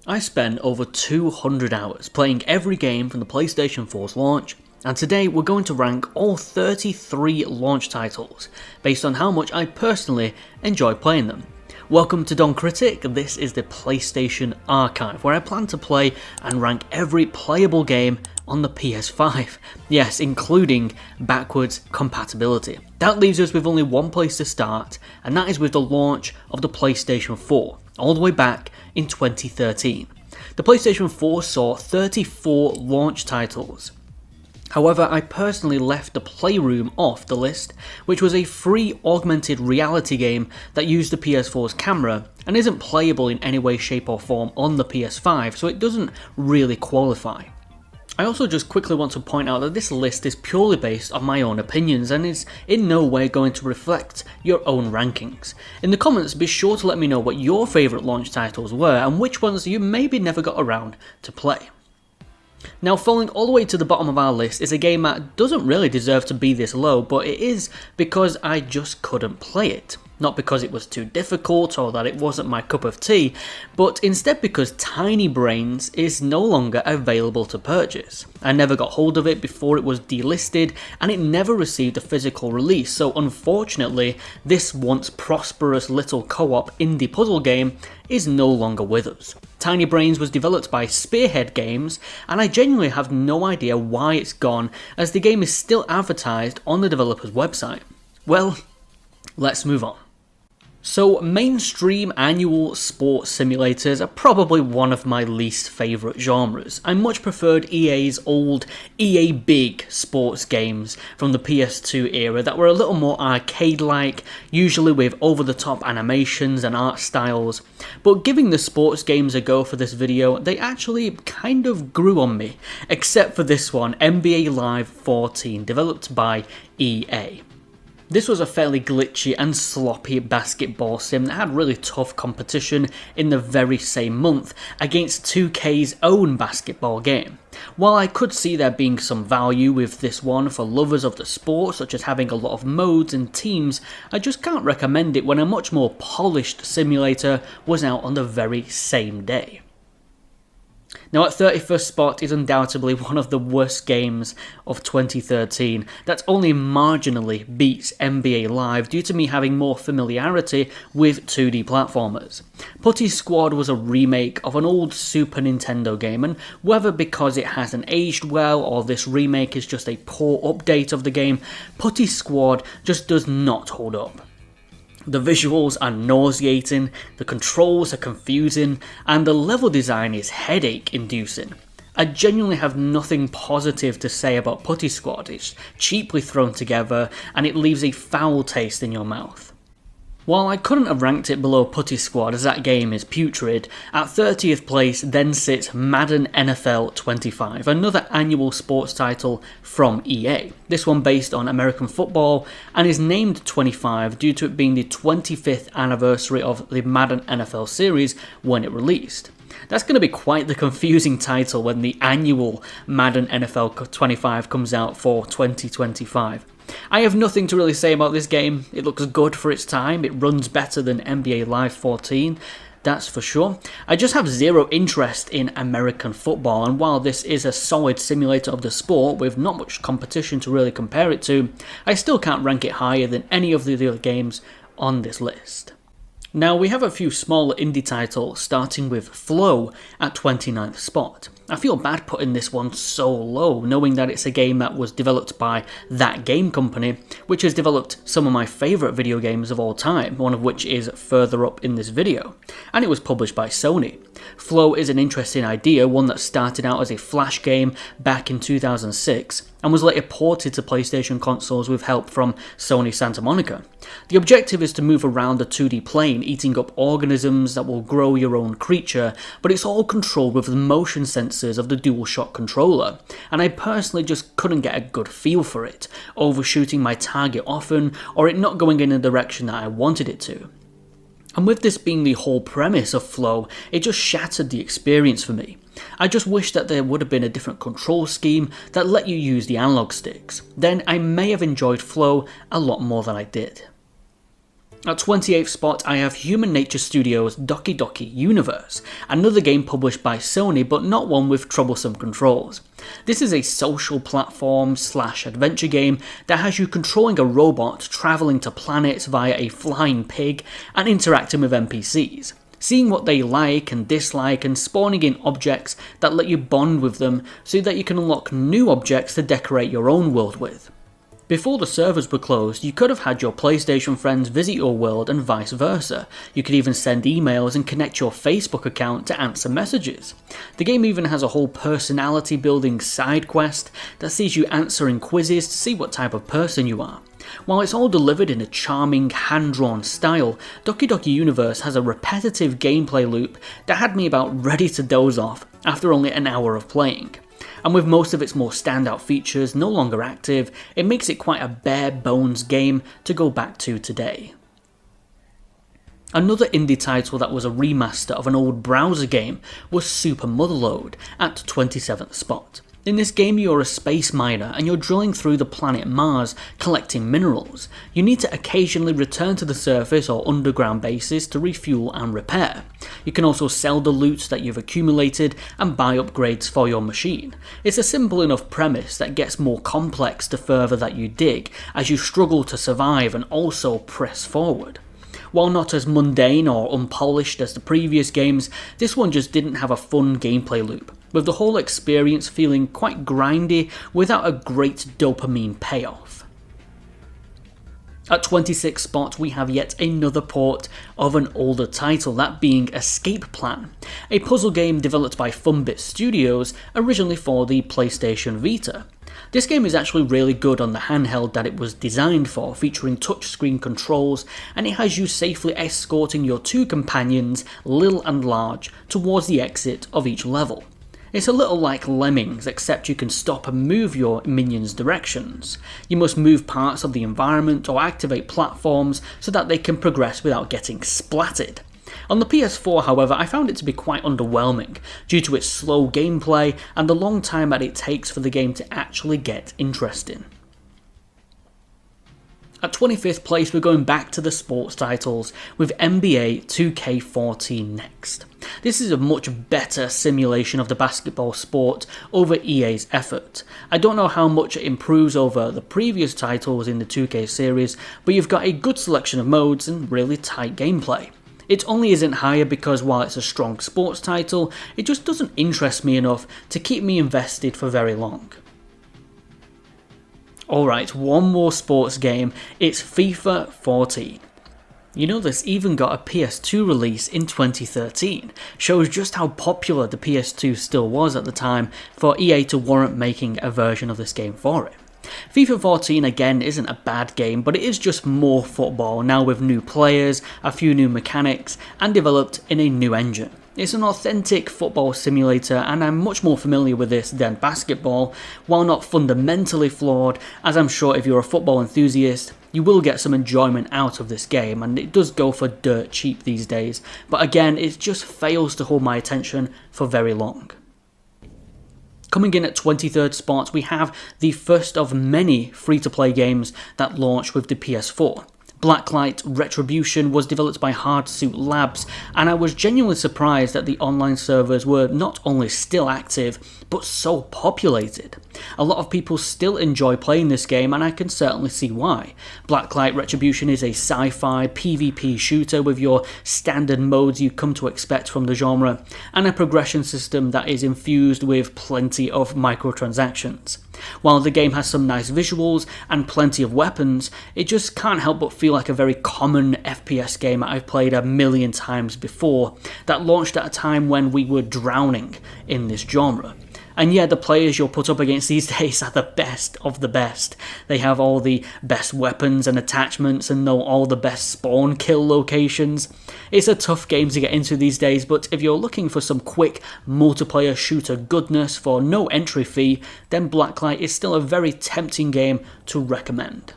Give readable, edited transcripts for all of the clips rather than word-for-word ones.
I spent over 200 hours playing every game from the PlayStation 4's launch, and today we're going to rank all 33 launch titles based on how much I personally enjoy playing them. Welcome to Don Critic. This is the PlayStation Archive, where I plan to play and rank every playable game on the PS5. Yes, including backwards compatibility. That leaves us with only one place to start, and that is with the launch of the PlayStation 4, all the way back in 2013. The PlayStation 4 saw 34 launch titles. However, I personally left the Playroom off the list, which was a free augmented reality game that used the PS4's camera and isn't playable in any way, shape or form on the PS5, so it doesn't really qualify. I also just quickly want to point out that this list is purely based on my own opinions and is in no way going to reflect your own rankings. In the comments, be sure to let me know what your favourite launch titles were and which ones you maybe never got around to play. Now, falling all the way to the bottom of our list is a game that doesn't really deserve to be this low, but it is because I just couldn't play it. Not because it was too difficult or that it wasn't my cup of tea, but instead because Tiny Brains is no longer available to purchase. I never got hold of it before it was delisted, and it never received a physical release, so unfortunately, this once prosperous little co-op indie puzzle game is no longer with us. Tiny Brains was developed by Spearhead Games, and I genuinely have no idea why it's gone, as the game is still advertised on the developer's website. Well, let's move on. So, mainstream annual sports simulators are probably one of my least favourite genres. I much preferred EA's old EA Big sports games from the PS2 era that were a little more arcade-like, usually with over-the-top animations and art styles. But giving the sports games a go for this video, they actually kind of grew on me, except for this one, NBA Live 14, developed by EA. This was a fairly glitchy and sloppy basketball sim that had really tough competition in the very same month against 2K's own basketball game. While I could see there being some value with this one for lovers of the sport, such as having a lot of modes and teams, I just can't recommend it when a much more polished simulator was out on the very same day. Now, at 31st spot is undoubtedly one of the worst games of 2013 that only marginally beats NBA Live due to me having more familiarity with 2D platformers. Putty Squad was a remake of an old Super Nintendo game, and whether because it hasn't aged well or this remake is just a poor update of the game, Putty Squad just does not hold up. The visuals are nauseating, the controls are confusing, and the level design is headache-inducing. I genuinely have nothing positive to say about Putty Squad. It's cheaply thrown together, and it leaves a foul taste in your mouth. While I couldn't have ranked it below Putty Squad as that game is putrid, at 30th place then sits Madden NFL 25, another annual sports title from EA. This one based on American football and is named 25 due to it being the 25th anniversary of the Madden NFL series when it released. That's going to be quite the confusing title when the annual Madden NFL 25 comes out for 2025. I have nothing to really say about this game. It looks good for its time, it runs better than NBA Live 14, that's for sure. I just have zero interest in American football, and while this is a solid simulator of the sport with not much competition to really compare it to, I still can't rank it higher than any of the other games on this list. Now, we have a few smaller indie titles, starting with Flow at 29th spot. I feel bad putting this one so low, knowing that it's a game that was developed by That Game Company, which has developed some of my favourite video games of all time, one of which is further up in this video, and it was published by Sony. Flow is an interesting idea, one that started out as a Flash game back in 2006, and was later ported to PlayStation consoles with help from Sony Santa Monica. The objective is to move around a 2D plane, eating up organisms that will grow your own creature, but it's all controlled with the motion sensors of the DualShock controller, and I personally just couldn't get a good feel for it, overshooting my target often, or it not going in the direction that I wanted it to. And with this being the whole premise of Flow, it just shattered the experience for me. I just wish that there would have been a different control scheme that let you use the analog sticks. Then I may have enjoyed Flow a lot more than I did. At 28th spot, I have Human Nature Studios' Doki Doki Universe, another game published by Sony but not one with troublesome controls. This is a social platform / adventure game that has you controlling a robot travelling to planets via a flying pig and interacting with NPCs, seeing what they like and dislike and spawning in objects that let you bond with them so that you can unlock new objects to decorate your own world with. Before the servers were closed, you could have had your PlayStation friends visit your world and vice versa. You could even send emails and connect your Facebook account to answer messages. The game even has a whole personality building side quest that sees you answering quizzes to see what type of person you are. While it's all delivered in a charming, hand-drawn style, Doki Doki Universe has a repetitive gameplay loop that had me about ready to doze off after only an hour of playing. And with most of its more standout features no longer active, it makes it quite a bare bones game to go back to today. Another indie title that was a remaster of an old browser game was Super Motherlode at 27th spot. In this game you're a space miner and you're drilling through the planet Mars collecting minerals. You need to occasionally return to the surface or underground bases to refuel and repair. You can also sell the loot that you've accumulated and buy upgrades for your machine. It's a simple enough premise that gets more complex the further that you dig as you struggle to survive and also press forward. While not as mundane or unpolished as the previous games, this one just didn't have a fun gameplay loop, with the whole experience feeling quite grindy without a great dopamine payoff. At 26th spot we have yet another port of an older title, that being Escape Plan, a puzzle game developed by Funbit Studios originally for the PlayStation Vita. This game is actually really good on the handheld that it was designed for, featuring touchscreen controls, and it has you safely escorting your two companions, Lil and Large, towards the exit of each level. It's a little like Lemmings, except you can stop and move your minions' directions. You must move parts of the environment or activate platforms so that they can progress without getting splattered. On the PS4, however, I found it to be quite underwhelming, due to its slow gameplay and the long time that it takes for the game to actually get interesting. At 25th place we're going back to the sports titles with NBA 2K14 next. This is a much better simulation of the basketball sport over EA's effort. I don't know how much it improves over the previous titles in the 2K series, but you've got a good selection of modes and really tight gameplay. It only isn't higher because while it's a strong sports title, it just doesn't interest me enough to keep me invested for very long. Alright, one more sports game, it's FIFA 14. You know, this even got a PS2 release in 2013, shows just how popular the PS2 still was at the time for EA to warrant making a version of this game for it. FIFA 14 again isn't a bad game, but it is just more football, now with new players, a few new mechanics, and developed in a new engine. It's an authentic football simulator, and I'm much more familiar with this than basketball, while not fundamentally flawed, as I'm sure if you're a football enthusiast, you will get some enjoyment out of this game, and it does go for dirt cheap these days, but again, it just fails to hold my attention for very long. Coming in at 23rd spot, we have the first of many free-to-play games that launched with the PS4. Blacklight Retribution was developed by Hardsuit Labs, and I was genuinely surprised that the online servers were not only still active, but so populated. A lot of people still enjoy playing this game, and I can certainly see why. Blacklight Retribution is a sci-fi PvP shooter with your standard modes you come to expect from the genre, and a progression system that is infused with plenty of microtransactions. While the game has some nice visuals and plenty of weapons, it just can't help but feel like a very common FPS game I've played a million times before, that launched at a time when we were drowning in this genre. And yeah, the players you'll put up against these days are the best of the best. They have all the best weapons and attachments and know all the best spawn kill locations. It's a tough game to get into these days, but if you're looking for some quick multiplayer shooter goodness for no entry fee, then Blacklight is still a very tempting game to recommend.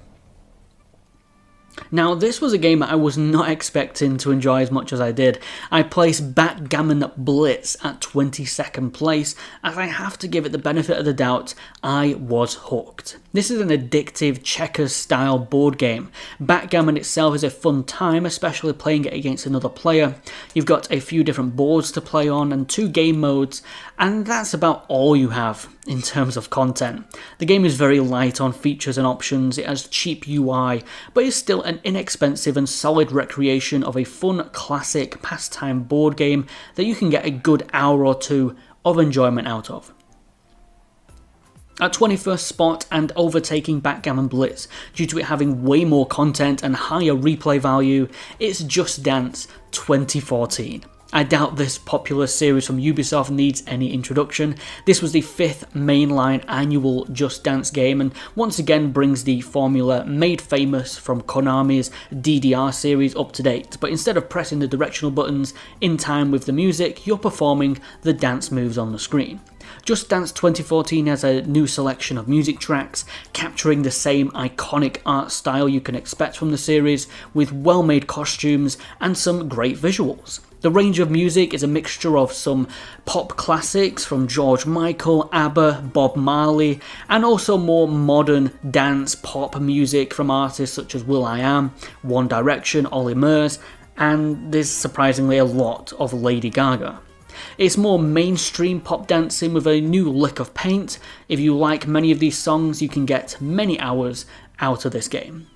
Now, this was a game I was not expecting to enjoy as much as I did. I placed Backgammon Blitz at 22nd place, as I have to give it the benefit of the doubt, I was hooked. This is an addictive checkers-style board game. Backgammon itself is a fun time, especially playing it against another player. You've got a few different boards to play on and 2 game modes, and that's about all you have in terms of content. The game is very light on features and options, it has cheap UI, but it's still an inexpensive and solid recreation of a fun, classic pastime board game that you can get a good hour or 2 of enjoyment out of. At 21st spot and overtaking Backgammon Blitz, due to it having way more content and higher replay value, it's Just Dance 2014. I doubt this popular series from Ubisoft needs any introduction. This was the 5th mainline annual Just Dance game and once again brings the formula made famous from Konami's DDR series up to date, but instead of pressing the directional buttons in time with the music, you're performing the dance moves on the screen. Just Dance 2014 has a new selection of music tracks, capturing the same iconic art style you can expect from the series, with well-made costumes and some great visuals. The range of music is a mixture of some pop classics from George Michael, ABBA, Bob Marley, and also more modern dance pop music from artists such as will.i.am, One Direction, Olly Murs, and there's surprisingly a lot of Lady Gaga. It's more mainstream pop dancing with a new lick of paint. If you like many of these songs, you can get many hours out of this game.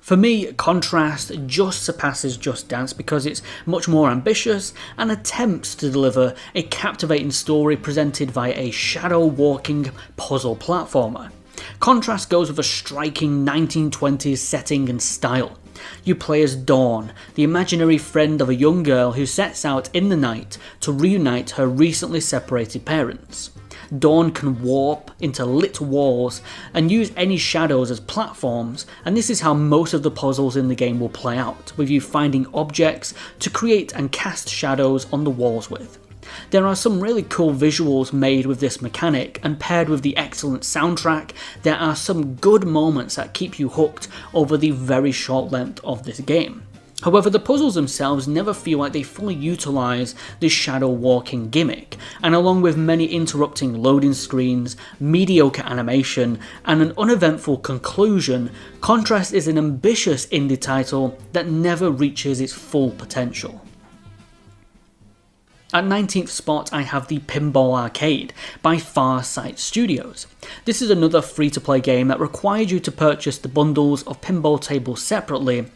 For me, Contrast just surpasses Just Dance because it's much more ambitious and attempts to deliver a captivating story presented via a shadow-walking puzzle platformer. Contrast goes with a striking 1920s setting and style. You play as Dawn, the imaginary friend of a young girl who sets out in the night to reunite her recently separated parents. Dawn can warp into lit walls and use any shadows as platforms, and this is how most of the puzzles in the game will play out, with you finding objects to create and cast shadows on the walls with. There are some really cool visuals made with this mechanic, and paired with the excellent soundtrack, there are some good moments that keep you hooked over the very short length of this game. However, the puzzles themselves never feel like they fully utilise this shadow walking gimmick, and along with many interrupting loading screens, mediocre animation, and an uneventful conclusion, Contrast is an ambitious indie title that never reaches its full potential. At 19th spot, I have the Pinball Arcade by Farsight Studios. This is another free-to-play game that required you to purchase the bundles of pinball tables separately,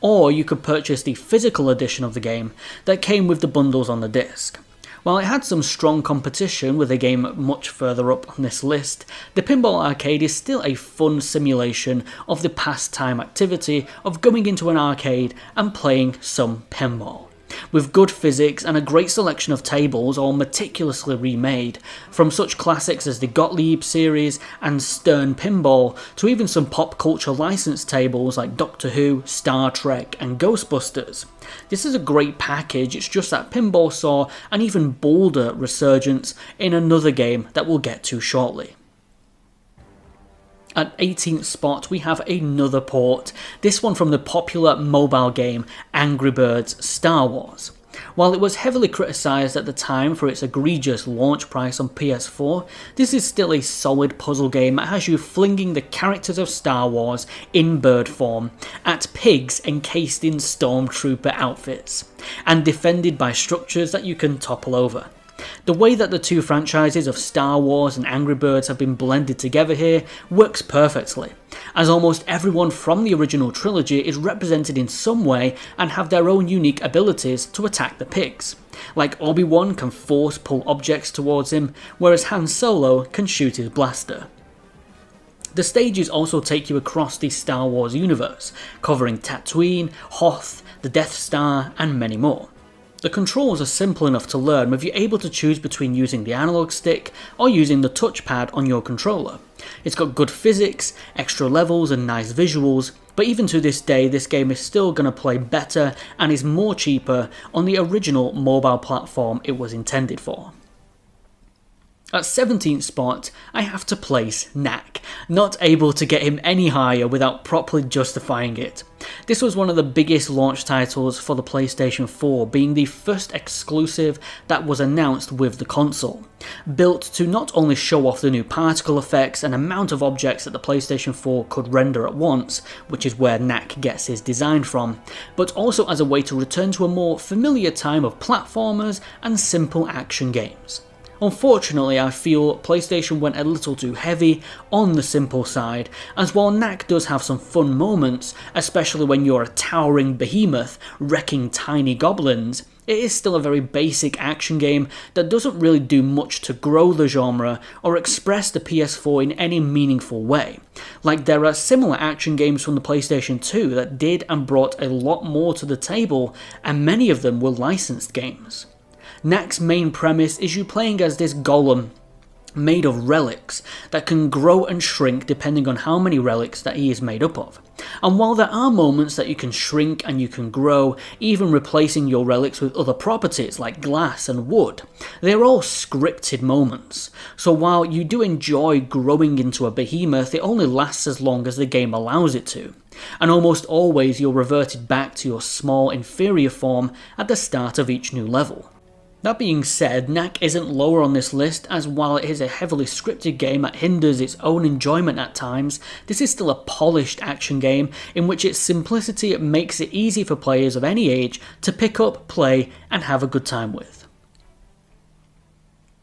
or you could purchase the physical edition of the game that came with the bundles on the disc. While it had some strong competition with a game much further up on this list, the Pinball Arcade is still a fun simulation of the pastime activity of going into an arcade and playing some pinball. With good physics and a great selection of tables all meticulously remade, from such classics as the Gottlieb series and Stern Pinball to even some pop culture licensed tables like Doctor Who, Star Trek and Ghostbusters. This is a great package, it's just that pinball saw an even bolder resurgence in another game that we'll get to shortly. At 18th spot, we have another port, this one from the popular mobile game Angry Birds Star Wars. While it was heavily criticised at the time for its egregious launch price on PS4, this is still a solid puzzle game that has you flinging the characters of Star Wars in bird form at pigs encased in stormtrooper outfits, and defended by structures that you can topple over. The way that the two franchises of Star Wars and Angry Birds have been blended together here works perfectly, as almost everyone from the original trilogy is represented in some way and have their own unique abilities to attack the pigs. Like Obi-Wan can force pull objects towards him, whereas Han Solo can shoot his blaster. The stages also take you across the Star Wars universe, covering Tatooine, Hoth, the Death Star and many more. The controls are simple enough to learn, with you able to choose between using the analog stick or using the touchpad on your controller. It's got good physics, extra levels and nice visuals, but even to this day this game is still going to play better and is more cheaper on the original mobile platform it was intended for. At 17th spot, I have to place Knack, not able to get him any higher without properly justifying it. This was one of the biggest launch titles for the PlayStation 4, being the first exclusive that was announced with the console. Built to not only show off the new particle effects and amount of objects that the PlayStation 4 could render at once, which is where Knack gets his design from, but also as a way to return to a more familiar time of platformers and simple action games. Unfortunately, I feel PlayStation went a little too heavy on the simple side, as while Knack does have some fun moments, especially when you're a towering behemoth wrecking tiny goblins, it is still a very basic action game that doesn't really do much to grow the genre or express the PS4 in any meaningful way. Like, there are similar action games from the PlayStation 2 that did and brought a lot more to the table, and many of them were licensed games. Knack's main premise is you playing as this golem made of relics that can grow and shrink depending on how many relics that he is made up of. And while there are moments that you can shrink and you can grow, even replacing your relics with other properties like glass and wood, they're all scripted moments. So while you do enjoy growing into a behemoth, it only lasts as long as the game allows it to. And almost always you're reverted back to your small inferior form at the start of each new level. That being said, Knack isn't lower on this list, as while it is a heavily scripted game that hinders its own enjoyment at times, this is still a polished action game in which its simplicity makes it easy for players of any age to pick up, play, and have a good time with.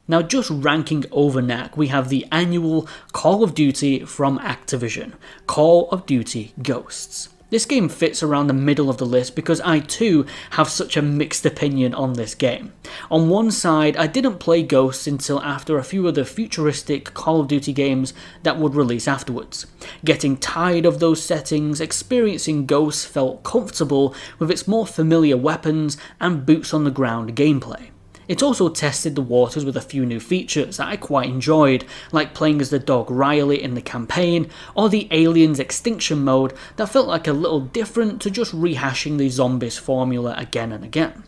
Now, just ranking over Knack, we have the annual Call of Duty from Activision, Call of Duty Ghosts. This game fits around the middle of the list because I too have such a mixed opinion on this game. On one side, I didn't play Ghosts until after a few of the futuristic Call of Duty games that would release afterwards. Getting tired of those settings, experiencing Ghosts felt comfortable with its more familiar weapons and boots on the ground gameplay. It also tested the waters with a few new features that I quite enjoyed, like playing as the dog Riley in the campaign, or the Aliens Extinction mode that felt like a little different to just rehashing the zombies formula again and again.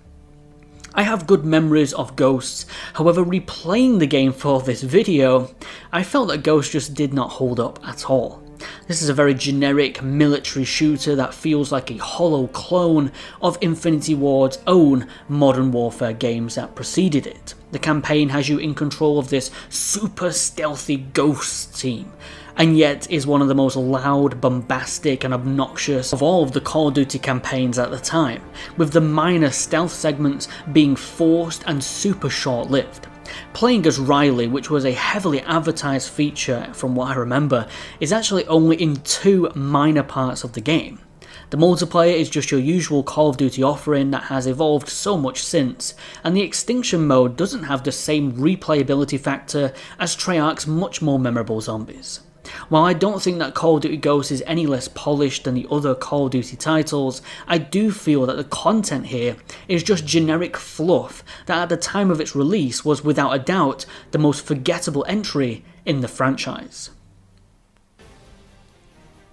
I have good memories of Ghosts, however replaying the game for this video, I felt that Ghosts just did not hold up at all. This is a very generic military shooter that feels like a hollow clone of Infinity Ward's own Modern Warfare games that preceded it. The campaign has you in control of this super stealthy ghost team, and yet is one of the most loud, bombastic and obnoxious of all of the Call of Duty campaigns at the time, with the minor stealth segments being forced and super short-lived. Playing as Riley, which was a heavily advertised feature from what I remember, is actually only in 2 minor parts of the game. The multiplayer is just your usual Call of Duty offering that has evolved so much since, and the Extinction mode doesn't have the same replayability factor as Treyarch's much more memorable zombies. While I don't think that Call of Duty Ghosts is any less polished than the other Call of Duty titles, I do feel that the content here is just generic fluff that at the time of its release was without a doubt the most forgettable entry in the franchise.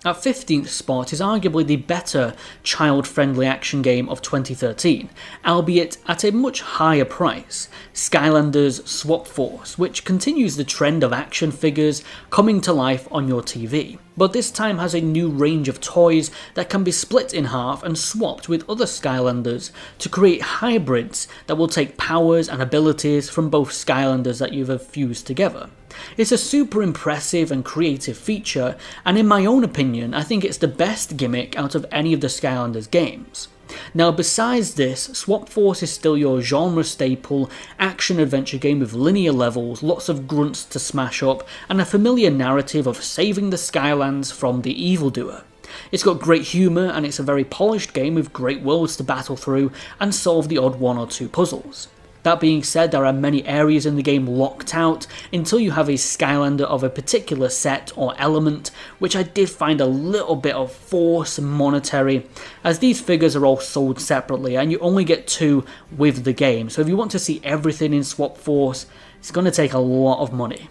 At 15th spot is arguably the better child-friendly action game of 2013, albeit at a much higher price, Skylanders Swap Force, which continues the trend of action figures coming to life on your TV, but this time has a new range of toys that can be split in half and swapped with other Skylanders to create hybrids that will take powers and abilities from both Skylanders that you've fused together. It's a super impressive and creative feature, and in my own opinion, I think it's the best gimmick out of any of the Skylanders games. Now, besides this, Swap Force is still your genre staple action-adventure game with linear levels, lots of grunts to smash up, and a familiar narrative of saving the Skylands from the evildoer. It's got great humour, and it's a very polished game with great worlds to battle through and solve the odd 1 or 2 puzzles. That being said, there are many areas in the game locked out until you have a Skylander of a particular set or element, which I did find a little bit of force monetary, as these figures are all sold separately and you only get 2 with the game, so if you want to see everything in Swap Force, it's going to take a lot of money.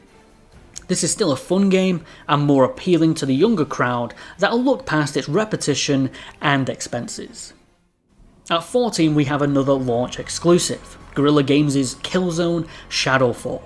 This is still a fun game and more appealing to the younger crowd that'll look past its repetition and expenses. At 14 we have another launch exclusive, Guerrilla Games' Killzone Shadowfall.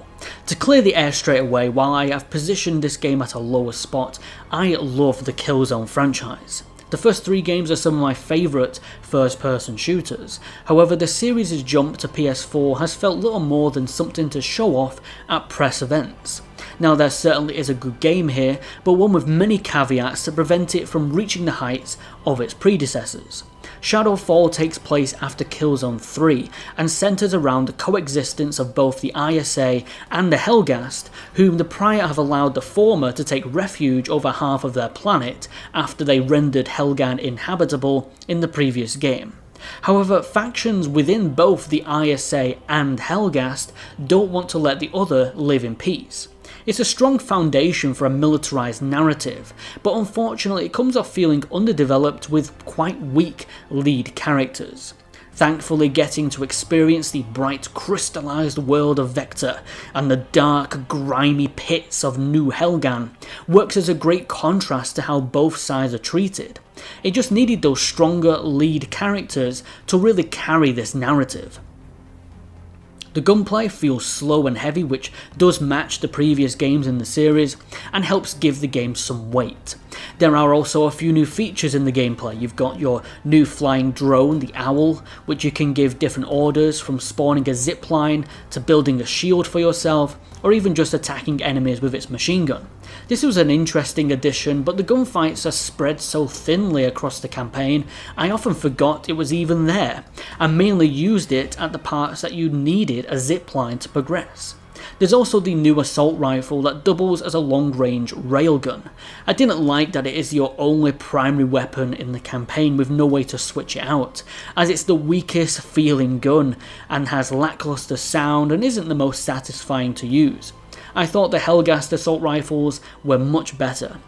To clear the air straight away, while I have positioned this game at a lower spot, I love the Killzone franchise. The first 3 games are some of my favourite first-person shooters. However, the series' jump to PS4 has felt little more than something to show off at press events. Now, there certainly is a good game here, but one with many caveats to prevent it from reaching the heights of its predecessors. Shadowfall takes place after Killzone 3 and centres around the coexistence of both the ISA and the Helghast, whom the Prior have allowed the former to take refuge over half of their planet after they rendered Helghan inhabitable in the previous game. However, factions within both the ISA and Helghast don't want to let the other live in peace. It's a strong foundation for a militarised narrative, but unfortunately it comes off feeling underdeveloped with quite weak lead characters. Thankfully, getting to experience the bright crystallised world of Vector and the dark, grimy pits of New Helghan works as a great contrast to how both sides are treated. It just needed those stronger lead characters to really carry this narrative. The gunplay feels slow and heavy, which does match the previous games in the series and helps give the game some weight. There are also a few new features in the gameplay. You've got your new flying drone, the Owl, which you can give different orders, from spawning a zipline to building a shield for yourself, or even just attacking enemies with its machine gun. This was an interesting addition, but the gunfights are spread so thinly across the campaign, I often forgot it was even there, and mainly used it at the parts that you needed a zipline to progress. There's also the new assault rifle that doubles as a long-range railgun. I didn't like that it is your only primary weapon in the campaign with no way to switch it out, as it's the weakest feeling gun and has lackluster sound and isn't the most satisfying to use. I thought the Helghast assault rifles were much better.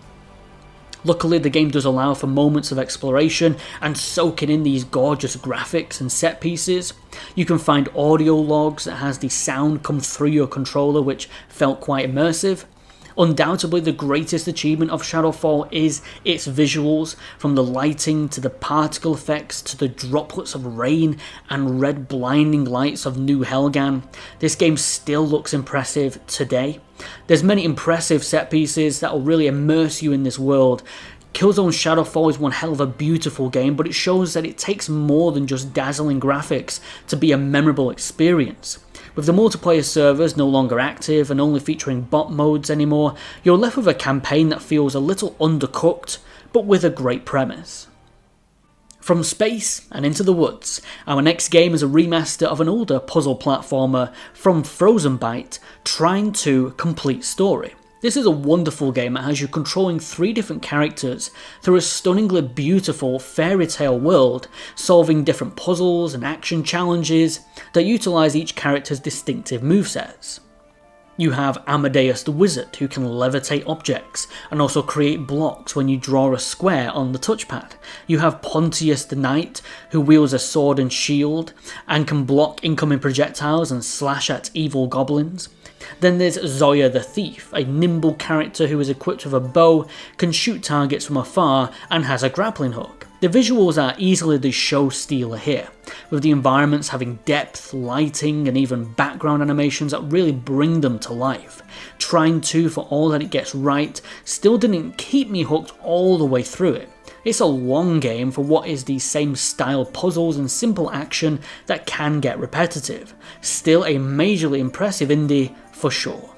Luckily, the game does allow for moments of exploration and soaking in these gorgeous graphics and set pieces. You can find audio logs that has the sound come through your controller, which felt quite immersive. Undoubtedly, the greatest achievement of Shadowfall is its visuals, from the lighting to the particle effects to the droplets of rain and red blinding lights of New Helghan. This game still looks impressive today. There's many impressive set pieces that will really immerse you in this world. Killzone Shadowfall is one hell of a beautiful game, but it shows that it takes more than just dazzling graphics to be a memorable experience. With the multiplayer servers no longer active and only featuring bot modes anymore, you're left with a campaign that feels a little undercooked, but with a great premise. From space and into the woods, our next game is a remaster of an older puzzle platformer from Frozen Byte, Trine 2 Complete Story. This is a wonderful game that has you controlling 3 different characters through a stunningly beautiful fairy tale world, solving different puzzles and action challenges that utilise each character's distinctive movesets. You have Amadeus the Wizard, who can levitate objects and also create blocks when you draw a square on the touchpad. You have Pontius the Knight, who wields a sword and shield and can block incoming projectiles and slash at evil goblins. Then there's Zoya the Thief, a nimble character who is equipped with a bow, can shoot targets from afar, and has a grappling hook. The visuals are easily the show stealer here, with the environments having depth, lighting, and even background animations that really bring them to life. Trine 2, for all that it gets right, still didn't keep me hooked all the way through it. It's a long game for what is the same style puzzles and simple action that can get repetitive. Still a majorly impressive indie for sure.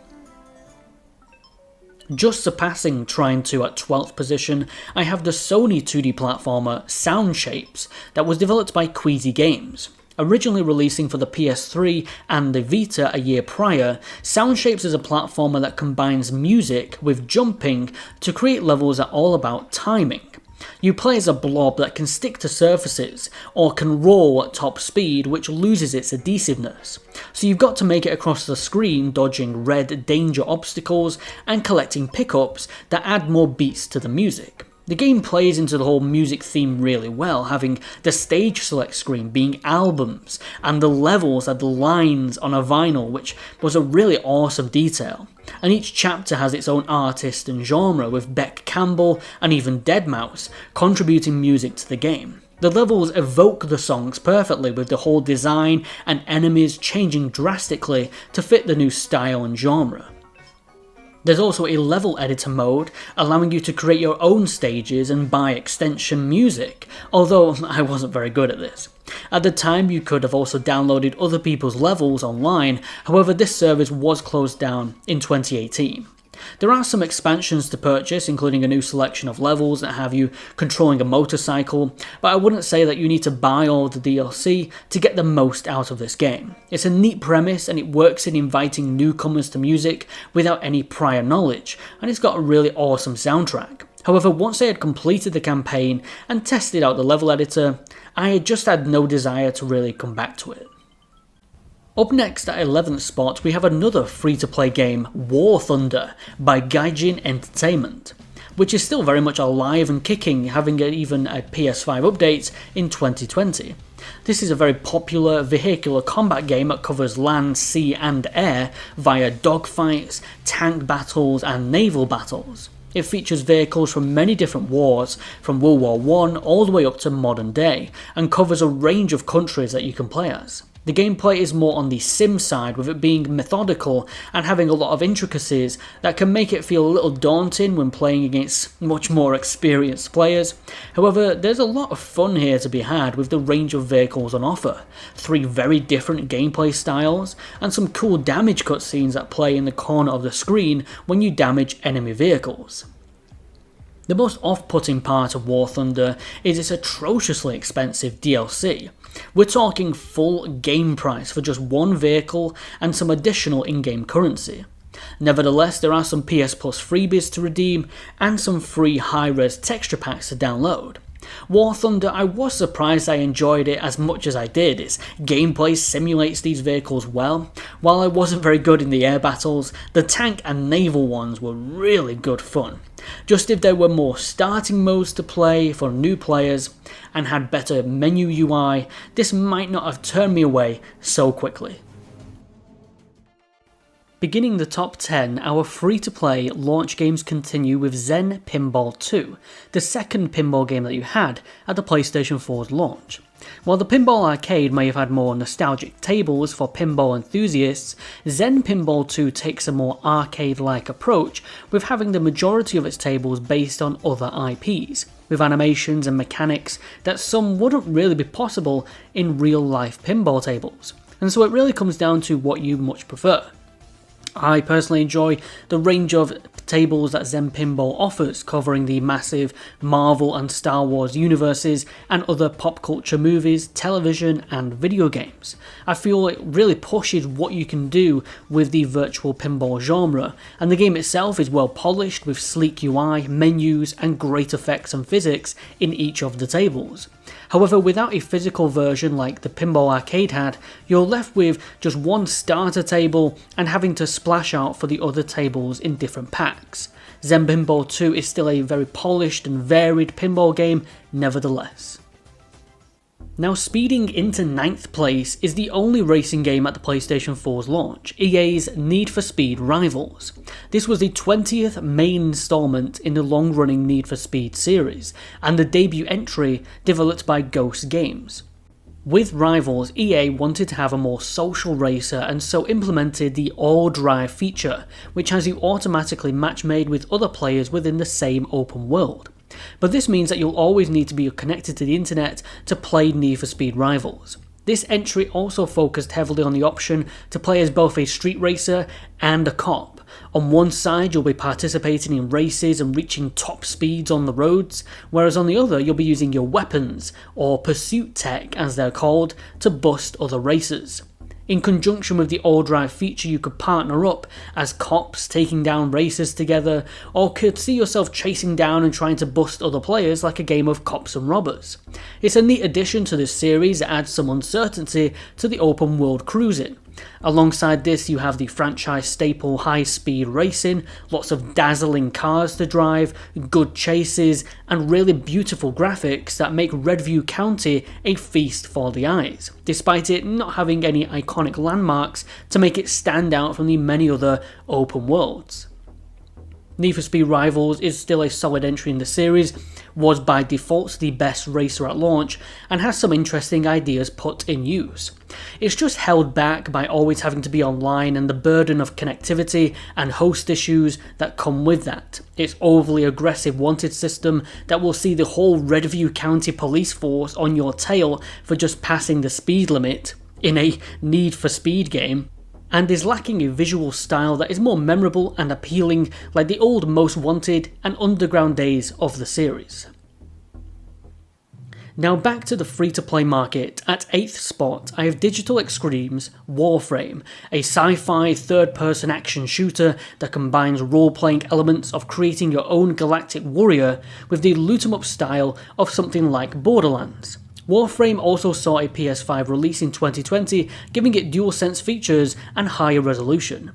Just surpassing Trine 2 at 12th position, I have the Sony 2D platformer Sound Shapes that was developed by Queasy Games. Originally releasing for the PS3 and the Vita a year prior, Sound Shapes is a platformer that combines music with jumping to create levels that are all about timing. You play as a blob that can stick to surfaces, or can roll at top speed, which loses its adhesiveness. So you've got to make it across the screen, dodging red danger obstacles and collecting pickups that add more beats to the music. The game plays into the whole music theme really well, having the stage select screen being albums, and the levels are the lines on a vinyl, which was a really awesome detail. And each chapter has its own artist and genre, with Beck Campbell and even deadmau5 contributing music to the game. The levels evoke the songs perfectly, with the whole design and enemies changing drastically to fit the new style and genre. There's also a level editor mode, allowing you to create your own stages and by extension music, although I wasn't very good at this. At the time you could have also downloaded other people's levels online, however this service was closed down in 2018. There are some expansions to purchase, including a new selection of levels that have you controlling a motorcycle, but I wouldn't say that you need to buy all the DLC to get the most out of this game. It's a neat premise and it works in inviting newcomers to music without any prior knowledge, and it's got a really awesome soundtrack. However, once I had completed the campaign and tested out the level editor, I just had no desire to really come back to it. Up next at 11th spot, we have another free-to-play game, War Thunder, by Gaijin Entertainment, which is still very much alive and kicking, having even a PS5 update in 2020. This is a very popular vehicular combat game that covers land, sea and air via dogfights, tank battles and naval battles. It features vehicles from many different wars, from World War I all the way up to modern day, and covers a range of countries that you can play as. The gameplay is more on the sim side, with it being methodical and having a lot of intricacies that can make it feel a little daunting when playing against much more experienced players. However, there's a lot of fun here to be had with the range of vehicles on offer, 3 very different gameplay styles, and some cool damage cutscenes that play in the corner of the screen when you damage enemy vehicles. The most off-putting part of War Thunder is its atrociously expensive DLC. We're talking full game price for just one vehicle and some additional in-game currency. Nevertheless, there are some PS Plus freebies to redeem and some free high-res texture packs to download. War Thunder, I was surprised I enjoyed it as much as I did. Its gameplay simulates these vehicles well. While I wasn't very good in the air battles, the tank and naval ones were really good fun. Just if there were more starting modes to play for new players and had better menu UI, this might not have turned me away so quickly. Beginning the top 10, our free-to-play launch games continue with Zen Pinball 2, the second pinball game that you had at the PlayStation 4's launch. While the Pinball Arcade may have had more nostalgic tables for pinball enthusiasts, Zen Pinball 2 takes a more arcade-like approach, with having the majority of its tables based on other IPs, with animations and mechanics that some wouldn't really be possible in real-life pinball tables. And so it really comes down to what you much prefer. I personally enjoy the range of tables that Zen Pinball offers, covering the massive Marvel and Star Wars universes and other pop culture movies, television and video games. I feel it really pushes what you can do with the virtual pinball genre, and the game itself is well polished with sleek UI, menus and great effects and physics in each of the tables. However, without a physical version like the Pinball Arcade had, you're left with just one starter table and having to splash out for the other tables in different packs. Zen Pinball 2 is still a very polished and varied pinball game nevertheless. Now speeding into 9th place is the only racing game at the PlayStation 4's launch, EA's Need for Speed Rivals. This was the 20th main installment in the long-running Need for Speed series, and the debut entry developed by Ghost Games. With Rivals, EA wanted to have a more social racer and so implemented the All Drive feature, which has you automatically match made with other players within the same open world. But this means that you'll always need to be connected to the internet to play Need for Speed Rivals. This entry also focused heavily on the option to play as both a street racer and a cop. On one side you'll be participating in races and reaching top speeds on the roads, whereas on the other you'll be using your weapons, or pursuit tech as they're called, to bust other racers. In conjunction with the All Drive feature, you could partner up as cops taking down racers together, or could see yourself chasing down and trying to bust other players like a game of cops and robbers. It's a neat addition to this series that adds some uncertainty to the open world cruising. Alongside this, you have the franchise staple high-speed racing, lots of dazzling cars to drive, good chases, and really beautiful graphics that make Redview County a feast for the eyes, despite it not having any iconic landmarks to make it stand out from the many other open worlds. Need for Speed Rivals is still a solid entry in the series, was by default the best racer at launch, and has some interesting ideas put in use. It's just held back by always having to be online and the burden of connectivity and host issues that come with that. Its overly aggressive wanted system that will see the whole Redview County police force on your tail for just passing the speed limit in a Need for Speed game, and is lacking a visual style that is more memorable and appealing like the old Most Wanted and Underground days of the series. Now back to the free-to-play market. At 8th spot, I have Digital Extreme's Warframe, a sci-fi third-person action shooter that combines role-playing elements of creating your own galactic warrior with the loot-em-up style of something like Borderlands. Warframe also saw a PS5 release in 2020, giving it DualSense features and higher resolution.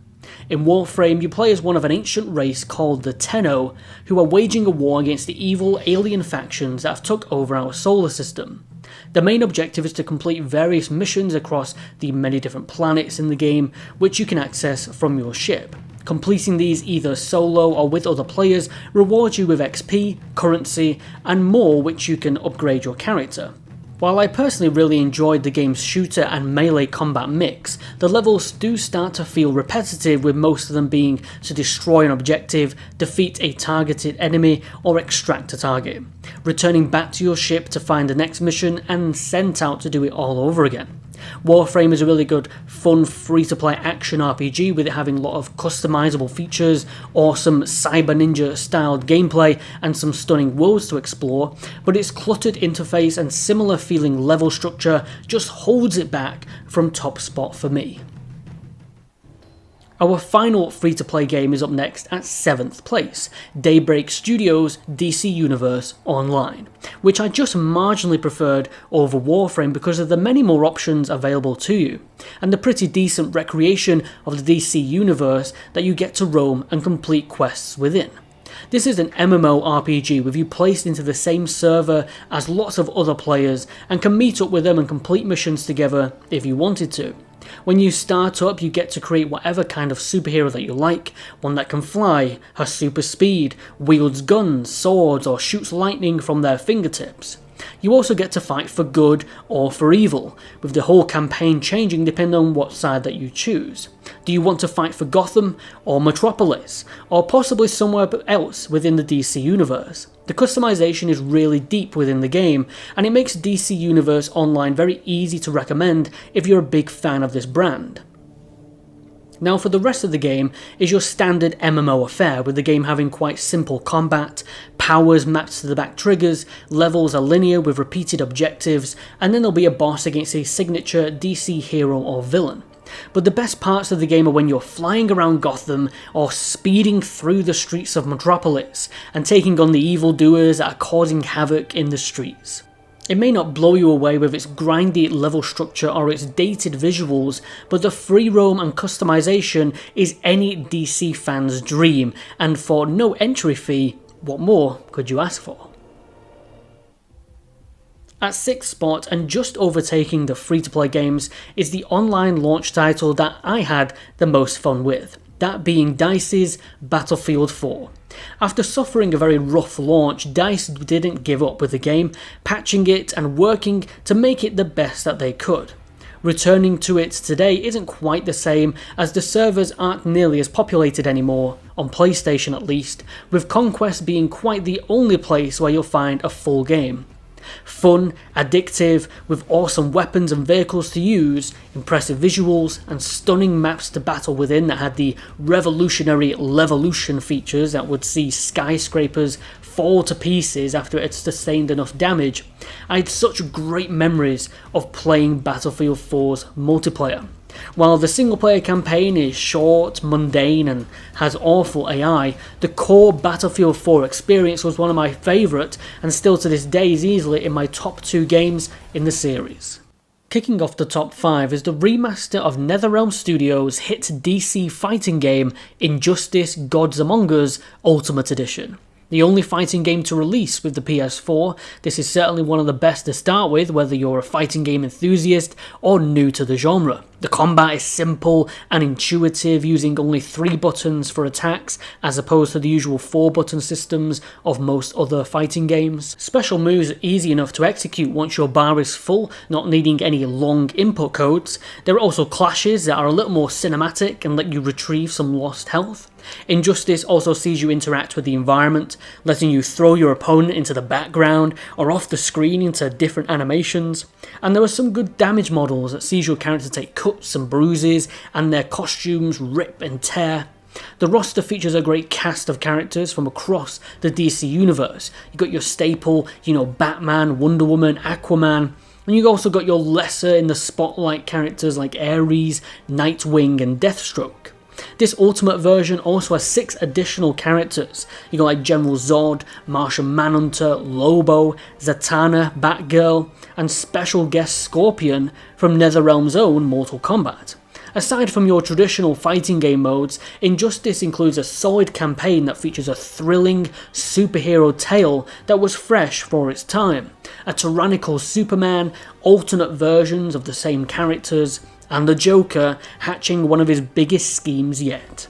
In Warframe, you play as one of an ancient race called the Tenno, who are waging a war against the evil alien factions that have took over our solar system. The main objective is to complete various missions across the many different planets in the game, which you can access from your ship. Completing these either solo or with other players rewards you with XP, currency, and more, which you can upgrade your character. While I personally really enjoyed the game's shooter and melee combat mix, the levels do start to feel repetitive, with most of them being to destroy an objective, defeat a targeted enemy, or extract a target, returning back to your ship to find the next mission and sent out to do it all over again. Warframe is a really good, fun, free-to-play action RPG with it having a lot of customizable features, awesome Cyber Ninja-styled gameplay, and some stunning worlds to explore, but its cluttered interface and similar feeling level structure just holds it back from top spot for me. Our final free-to-play game is up next at 7th place, Daybreak Studios' DC Universe Online, which I just marginally preferred over Warframe because of the many more options available to you, and the pretty decent recreation of the DC Universe that you get to roam and complete quests within. This is an MMORPG with you placed into the same server as lots of other players and can meet up with them and complete missions together if you wanted to. When you start up, you get to create whatever kind of superhero that you like, one that can fly, has super speed, wields guns, swords, or shoots lightning from their fingertips. You also get to fight for good or for evil, with the whole campaign changing depending on what side that you choose. Do you want to fight for Gotham or Metropolis, or possibly somewhere else within the DC universe? The customization is really deep within the game, and it makes DC Universe Online very easy to recommend if you're a big fan of this brand. Now for the rest of the game is your standard MMO affair, with the game having quite simple combat, powers mapped to the back triggers, levels are linear with repeated objectives, and then there'll be a boss against a signature DC hero or villain. But the best parts of the game are when you're flying around Gotham or speeding through the streets of Metropolis and taking on the evildoers that are causing havoc in the streets. It may not blow you away with its grindy level structure or its dated visuals, but the free roam and customization is any DC fan's dream, and for no entry fee, what more could you ask for? At 6th spot, and just overtaking the free-to-play games, is the online launch title that I had the most fun with, that being DICE's Battlefield 4. After suffering a very rough launch, DICE didn't give up with the game, patching it and working to make it the best that they could. Returning to it today isn't quite the same, as the servers aren't nearly as populated anymore, on PlayStation at least, with Conquest being quite the only place where you'll find a full game. Fun, addictive, with awesome weapons and vehicles to use, impressive visuals, and stunning maps to battle within that had the revolutionary Levolution features that would see skyscrapers fall to pieces after it had sustained enough damage. I had such great memories of playing Battlefield 4's multiplayer. While the single player campaign is short, mundane, and has awful AI, the core Battlefield 4 experience was one of my favourite, and still to this day is easily in my top 2 games in the series. Kicking off the top 5 is the remaster of NetherRealm Studios' hit DC fighting game Injustice: Gods Among Us Ultimate Edition. The only fighting game to release with the PS4, this is certainly one of the best to start with, whether you're a fighting game enthusiast or new to the genre. The combat is simple and intuitive, using only 3 buttons for attacks as opposed to the usual 4-button systems of most other fighting games. Special moves are easy enough to execute once your bar is full, not needing any long input codes. There are also clashes that are a little more cinematic and let you retrieve some lost health. Injustice also sees you interact with the environment, letting you throw your opponent into the background or off the screen into different animations. And there are some good damage models that sees your character take cuts and bruises and their costumes rip and tear. The roster features a great cast of characters from across the DC universe. You got your staple, Batman, Wonder Woman, Aquaman, and you also got your lesser in the spotlight characters like Ares, Nightwing and Deathstroke. This Ultimate version also has 6 additional characters. You got like General Zod, Martian Manhunter, Lobo, Zatanna, Batgirl, and special guest Scorpion from NetherRealm's own Mortal Kombat. Aside from your traditional fighting game modes, Injustice includes a solid campaign that features a thrilling superhero tale that was fresh for its time, a tyrannical Superman, alternate versions of the same characters, and the Joker hatching one of his biggest schemes yet.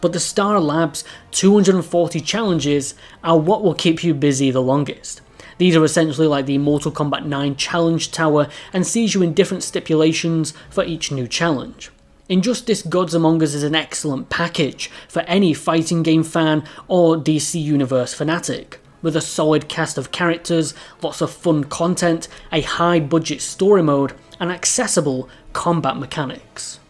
But the Star Labs 240 challenges are what will keep you busy the longest. These are essentially like the Mortal Kombat 9 challenge tower and sees you in different stipulations for each new challenge. Injustice Gods Among Us is an excellent package for any fighting game fan or DC Universe fanatic. With a solid cast of characters, lots of fun content, a high budget story mode, and accessible combat mechanics.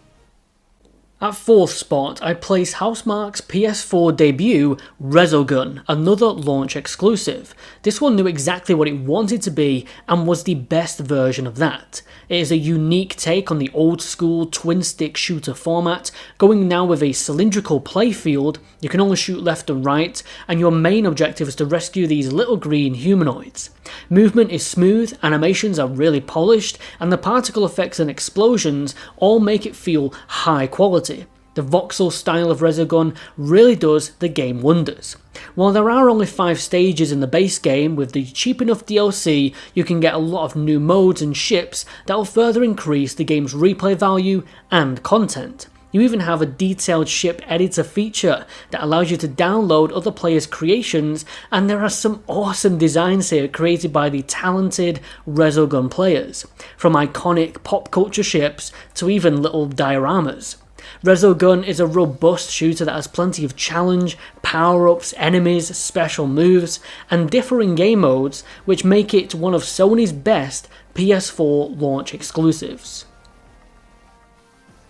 At 4th spot, I place Housemarque's PS4 debut, Resogun, another launch exclusive. This one knew exactly what it wanted to be and was the best version of that. It is a unique take on the old school twin-stick shooter format, going now with a cylindrical playfield. You can only shoot left and right, and your main objective is to rescue these little green humanoids. Movement is smooth, animations are really polished, and the particle effects and explosions all make it feel high quality. The voxel style of Resogun really does the game wonders. While there are only 5 stages in the base game, with the cheap enough DLC you can get a lot of new modes and ships that will further increase the game's replay value and content. You even have a detailed ship editor feature that allows you to download other players' creations, and there are some awesome designs here created by the talented Resogun players, from iconic pop culture ships to even little dioramas. Resogun is a robust shooter that has plenty of challenge, power-ups, enemies, special moves, and differing game modes, which make it one of Sony's best PS4 launch exclusives.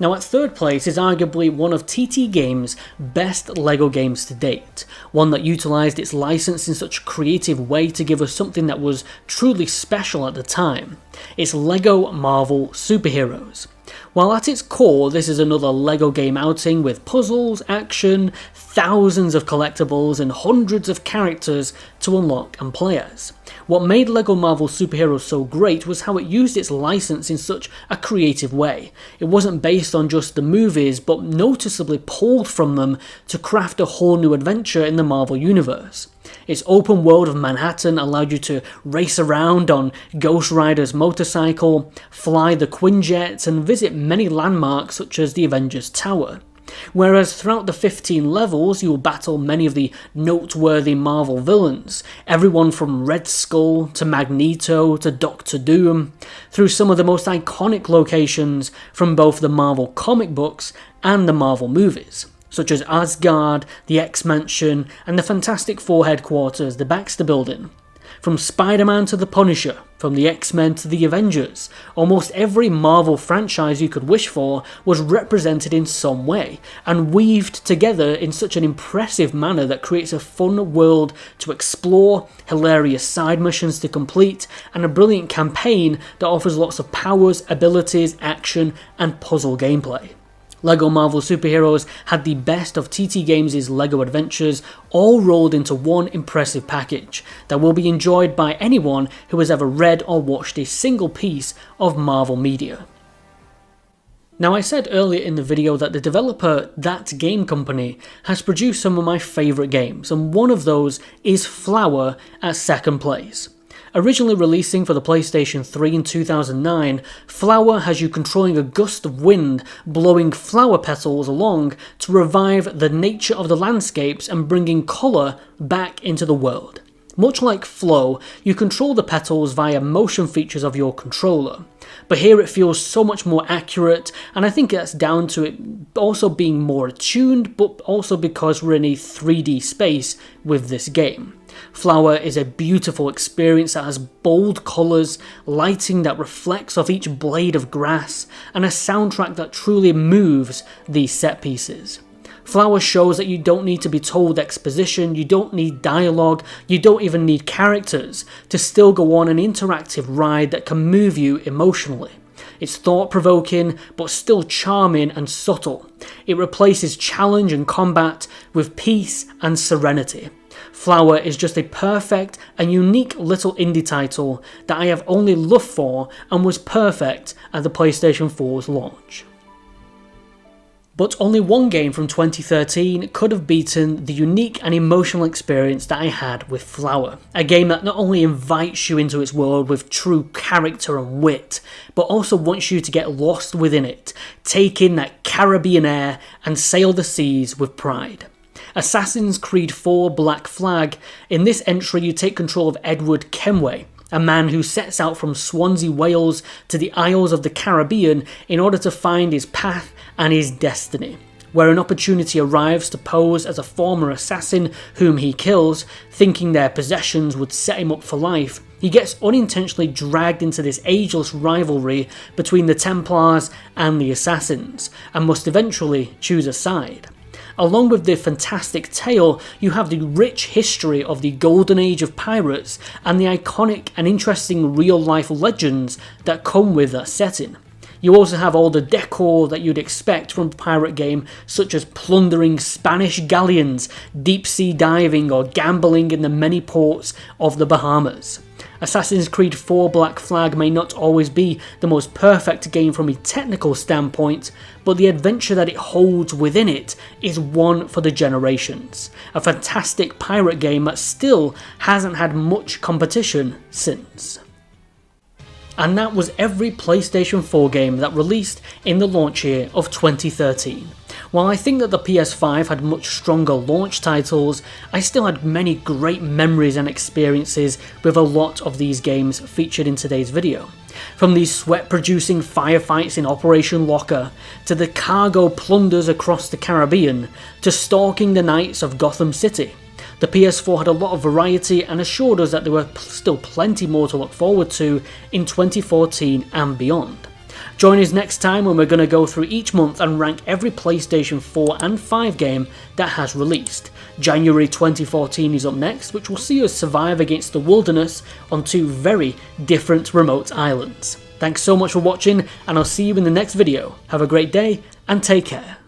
Now at 3rd place is arguably one of TT Games' best LEGO games to date, one that utilised its license in such a creative way to give us something that was truly special at the time. It's LEGO Marvel Superheroes. While at its core this is another LEGO game outing with puzzles, action, thousands of collectibles and hundreds of characters to unlock and play as. What made LEGO Marvel Superheroes so great was how it used its license in such a creative way. It wasn't based on just the movies, but noticeably pulled from them to craft a whole new adventure in the Marvel Universe. Its open world of Manhattan allowed you to race around on Ghost Rider's motorcycle, fly the Quinjet, and visit many landmarks such as the Avengers Tower. Whereas throughout the 15 levels you will battle many of the noteworthy Marvel villains, everyone from Red Skull to Magneto to Doctor Doom, through some of the most iconic locations from both the Marvel comic books and the Marvel movies, such as Asgard, the X-Mansion, and the Fantastic Four headquarters, the Baxter Building. From Spider-Man to the Punisher, from the X-Men to the Avengers, almost every Marvel franchise you could wish for was represented in some way, and weaved together in such an impressive manner that creates a fun world to explore, hilarious side missions to complete, and a brilliant campaign that offers lots of powers, abilities, action, and puzzle gameplay. LEGO Marvel Superheroes had the best of TT Games' LEGO adventures all rolled into one impressive package that will be enjoyed by anyone who has ever read or watched a single piece of Marvel media. Now, I said earlier in the video that the developer, That Game Company, has produced some of my favourite games, and one of those is Flower at second place. Originally releasing for the PlayStation 3 in 2009, Flower has you controlling a gust of wind blowing flower petals along to revive the nature of the landscapes and bringing colour back into the world. Much like Flow, you control the petals via motion features of your controller, but here it feels so much more accurate, and I think that's down to it also being more attuned, but also because we're in a 3D space with this game. Flower is a beautiful experience that has bold colours, lighting that reflects off each blade of grass, and a soundtrack that truly moves these set pieces. Flower shows that you don't need to be told exposition, you don't need dialogue, you don't even need characters to still go on an interactive ride that can move you emotionally. It's thought-provoking, but still charming and subtle. It replaces challenge and combat with peace and serenity. Flower is just a perfect and unique little indie title that I have only love for and was perfect at the PlayStation 4's launch. But only one game from 2013 could have beaten the unique and emotional experience that I had with Flower. A game that not only invites you into its world with true character and wit, but also wants you to get lost within it, take in that Caribbean air and sail the seas with pride. Assassin's Creed 4 Black Flag. In this entry you take control of Edward Kenway, a man who sets out from Swansea, Wales to the Isles of the Caribbean in order to find his path and his destiny. Where an opportunity arrives to pose as a former assassin whom he kills, thinking their possessions would set him up for life, he gets unintentionally dragged into this ageless rivalry between the Templars and the Assassins, and must eventually choose a side. Along with the fantastic tale, you have the rich history of the golden age of pirates and the iconic and interesting real-life legends that come with that setting. You also have all the decor that you'd expect from a pirate game, such as plundering Spanish galleons, deep-sea diving, or gambling in the many ports of the Bahamas. Assassin's Creed 4 Black Flag may not always be the most perfect game from a technical standpoint, but the adventure that it holds within it is one for the generations. A fantastic pirate game that still hasn't had much competition since. And that was every PlayStation 4 game that released in the launch year of 2013. While I think that the PS5 had much stronger launch titles, I still had many great memories and experiences with a lot of these games featured in today's video. From these sweat-producing firefights in Operation Locker, to the cargo plunders across the Caribbean, to stalking the nights of Gotham City. The PS4 had a lot of variety and assured us that there were still plenty more to look forward to in 2014 and beyond. Join us next time when we're going to go through each month and rank every PlayStation 4 and 5 game that has released. January 2014 is up next, which will see us survive against the wilderness on two very different remote islands. Thanks so much for watching, and I'll see you in the next video. Have a great day and take care.